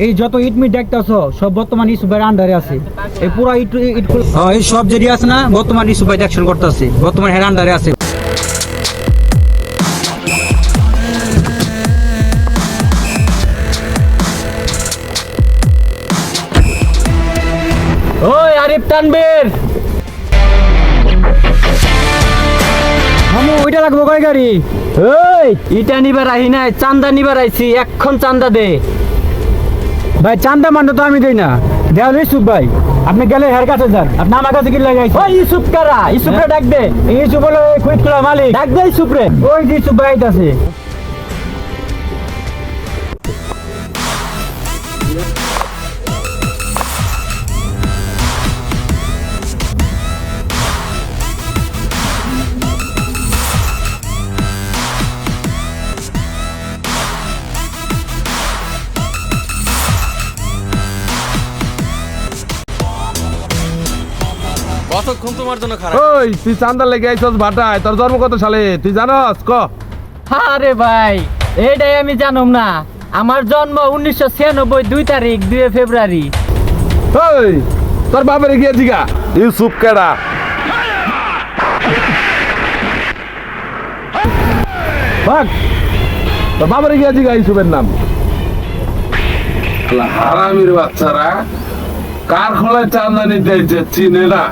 এই যত ইট মিট দেখতেছো সব বর্তমান ইসুফের আন্ডারে আছে। এই পুরা ইট ইট এই সব যেটি আছে না বর্তমান ইসুফাই দেখশন করতেছে, বর্তমান হের আন্ডারে আছে। ওই আরিফ তানবীর, মামু ওইটা লাগবো কয় গাড়ি? ওই ইটা নিবার আহি নাই, চান্দা নিবার আইছি, এখন চান্দা দে। ভাই চান্দা মান্ড তো আমি দেই না, দেওয়াল ইসুফ ভাই। আপনি গেলে হের কাছে যান, আপনি আমার কাছে কি লাগাইছেন? ওই ইউসুফ কারা? ইউসুফরে ডাক দে। ইসুফ হলো কুইট খোলা মালিক। ডাক দে ইউসুফরে। ওই যে ইসুফ ভাই আইতাছে। কতক্ষণ তোমার জন্য খারাপ? ওই তুই চান্দা লেগে আইছস ভাটায়, তোর জন্ম কত সালে তুই জানস? ক। আরে ভাই এইটাই আমি জানুম না, আমার জন্ম 1996 2 তারিখ 2 ফেব্রুয়ারি। ওই তোর বাপের গিয়ে জিগা ইউসুফ কেডা? ভাগ, তোর বাপের গিয়ে জিগা ইউসুফের নাম। হারামির বাচ্চারা কার খোলায় চান্দা নিতে চিনে না।